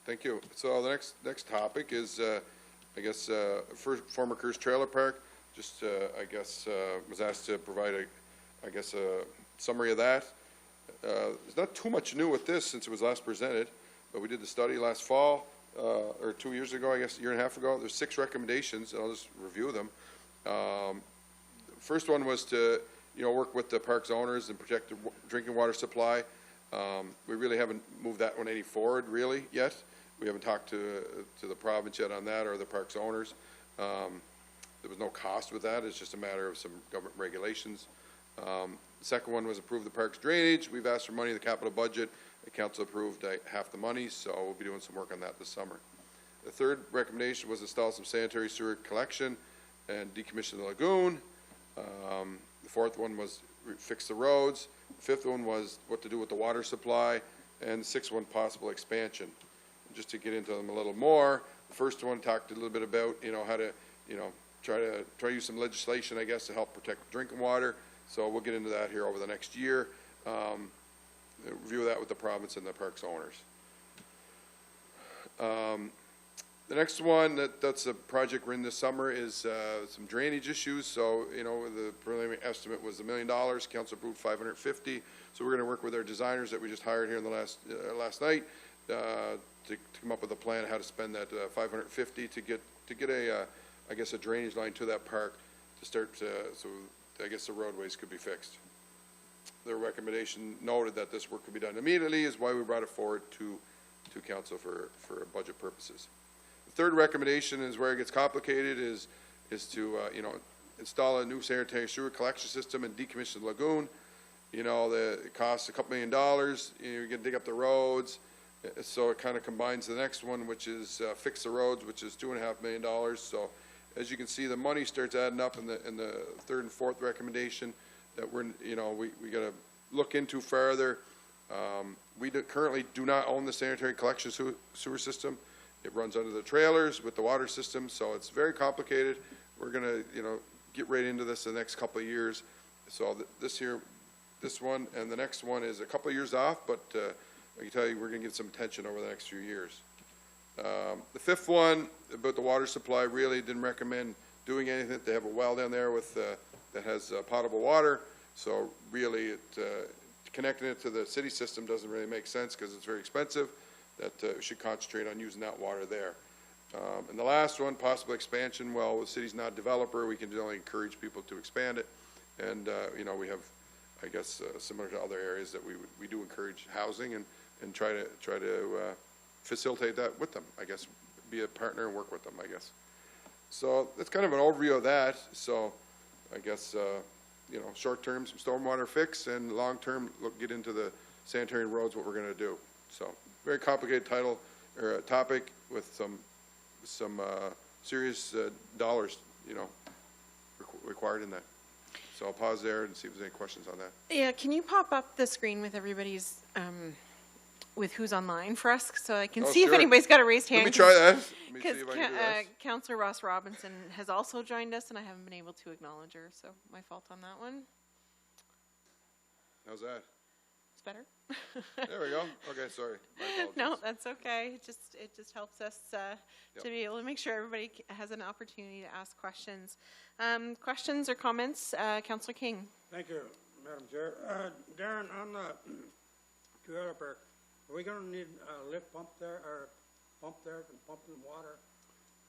Thank you. So the next topic is, I guess, former Kerr's Trailer Park. Just, I guess, was asked to provide a summary of that. There's not too much new with this since it was last presented, but we did the study last fall, or 2 years ago, I guess, a year and a half ago. There's 6 recommendations, and I'll just review them. The first one was to, work with the park's owners and protect the drinking water supply. We really haven't moved that one any forward, really, yet. We haven't talked to the province yet on that or the park's owners. There was no cost with that. It's just a matter of some government regulations. The second one was approve the park's drainage. We've asked for money in the capital budget. The council approved half the money, so we'll be doing some work on that this summer. The third recommendation was install some sanitary sewer collection and decommission the lagoon. The fourth one was fix the roads. The fifth one was what to do with the water supply. And the sixth one, possible expansion. Just to get into them a little more, the first one talked a little bit about, how to, try to use some legislation, I guess, to help protect drinking water. So we'll get into that here over the next year. Review that with the province and the park's owners. The next one, that's a project we're in this summer, is some drainage issues. So, the preliminary estimate was $1 million. Council approved $550. So we're going to work with our designers that we just hired here in the last night to come up with a plan how to spend that $550 to get a drainage line to that park to start so I guess the roadways could be fixed. Their recommendation noted that this work could be done immediately, is why we brought it forward to council for budget purposes. The third recommendation is where it gets complicated, is to install a new sanitary sewer collection system and decommission the lagoon. It costs $2 million. You're going to dig up the roads. So it kind of combines the next one, which is fix the roads, which is $2.5 million. So as you can see, the money starts adding up in the third and fourth recommendation that we got to look into further. We currently do not own the sanitary collection sewer system. It runs under the trailers with the water system, so it's very complicated. We're going to get right into this in the next couple of years. So this one and the next one is a couple of years off, but I can tell you we're going to get some attention over the next few years. The fifth one about the water supply, really didn't recommend doing anything. They have a well down there with that has potable water, so really connecting it to the city system doesn't really make sense because it's very expensive. That we should concentrate on using that water there. And the last one, possible expansion. Well, the city's not a developer. We can only encourage people to expand it, and we have, I guess, similar to other areas that we do encourage housing and try to facilitate that with them, I guess, be a partner and work with them, I guess. So that's kind of an overview of that. So I guess, short term, some stormwater fix, and long term, get into the sanitary roads, what we're going to do. So very complicated topic with some serious dollars, required in that. So I'll pause there and see if there's any questions on that. Yeah, can you pop up the screen with everybody's, with who's online for us, so I can see if anybody's got a raised hand? Let me try that. Let me see Because if I can do this. Councillor Ross Robinson has also joined us, and I haven't been able to acknowledge her, so my fault on that one. How's that? It's better. There we go. Okay, sorry. My apologies. No, that's okay. It just helps us to be able to make sure everybody has an opportunity to ask questions. Questions or comments? Councillor King. Thank you, Madam Chair. Darren, on the trailer park, are we going to need a lift pump there, or pump there and pump the water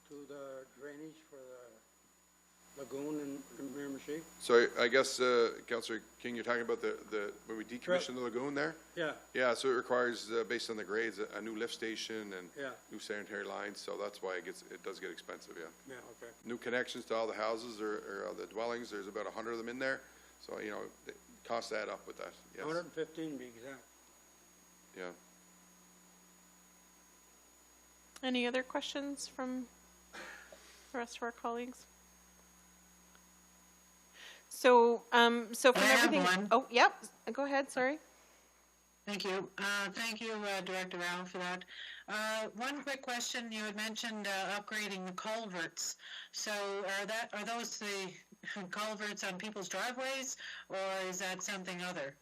to the drainage for the lagoon in Miramichi? So I guess, Councillor King, you're talking about when we decommission the lagoon there? Yeah. Yeah, so it requires, based on the grades, a new lift station and Yeah. new sanitary lines, so that's why it does get expensive, yeah. Yeah, okay. New connections to all the houses or the dwellings, there's about 100 of them in there, so, the costs add up with that, yes. 115 to be exact. Yeah. Any other questions from the rest of our colleagues? So from everything. One. Oh, yep. Go ahead. Sorry. Thank you. Thank you, Director Allen, for that. One quick question. You had mentioned upgrading the culverts. So are those the culverts on people's driveways, or is that something other?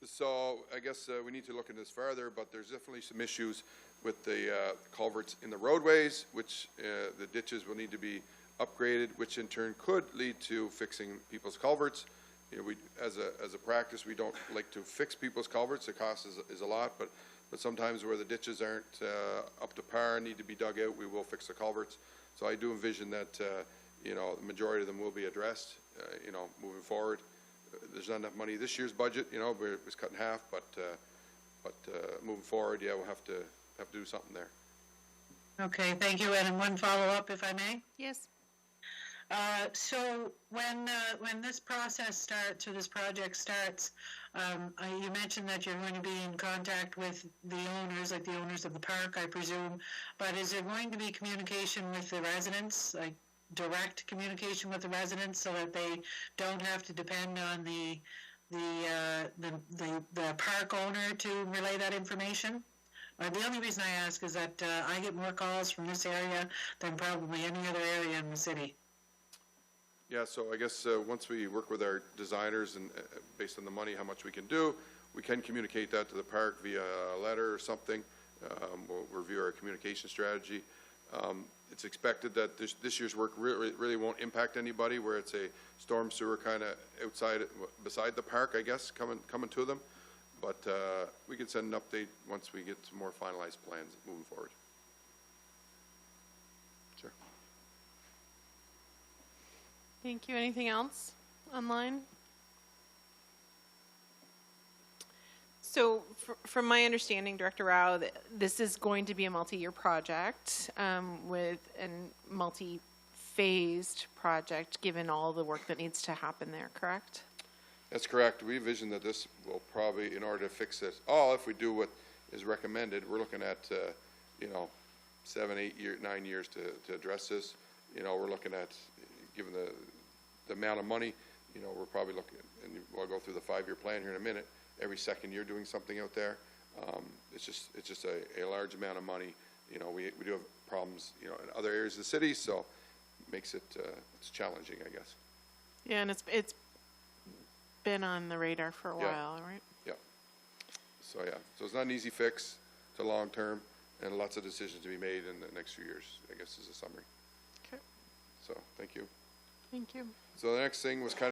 So I guess we need to look into this further, but there's definitely some issues with the culverts in the roadways, which the ditches will need to be upgraded, which in turn could lead to fixing people's culverts. You know, we, as a practice, we don't like to fix people's culverts. The cost is a lot, but sometimes where the ditches aren't up to par and need to be dug out, we will fix the culverts. So I do envision that, you know, the majority of them will be addressed, you know, moving forward. There's not enough money this year's budget, you know, but it was cut in half, but moving forward, yeah, we'll have to do something there. Okay, thank you. And one follow-up, if I may? Yes. So when this process starts, or this project starts, you mentioned that you're going to be in contact with the owners, like the owners of the park, I presume, but is there going to be communication with the residents, like direct communication with the residents, so that they don't have to depend on the park owner to relay that information? The only reason I ask is that I get more calls from this area than probably any other area in the city. Yeah, so I guess once we work with our designers and based on the money, how much we can do, we can communicate that to the park via a letter or something. We'll review our communication strategy. It's expected that this year's work really won't impact anybody, where it's a storm sewer kind of outside, beside the park, I guess, coming to them. But we can send an update once we get some more finalized plans moving forward. Sure. Thank you. Anything else online? So from my understanding, Director Rao, this is going to be a multi-year project with a multi-phased project, given all the work that needs to happen there, correct? That's correct. We envision that this will probably, in order to fix this, if we do what is recommended, we're looking at, you know, 7, 8 years, 9 years to address this. You know, we're looking at, given the amount of money, you know, we're probably looking at, and we'll go through the 5-year plan here in a minute, every second year doing something out there. It's just a large amount of money. You know, we do have problems, you know, in other areas of the city, so it makes it, it's challenging, I guess. Yeah, and it's been on the radar for a while, right? Yeah. So it's not an easy fix. It's a long term, and lots of decisions to be made in the next few years, I guess, is a summary. Okay. So, thank you. Thank you. So the next thing was kind of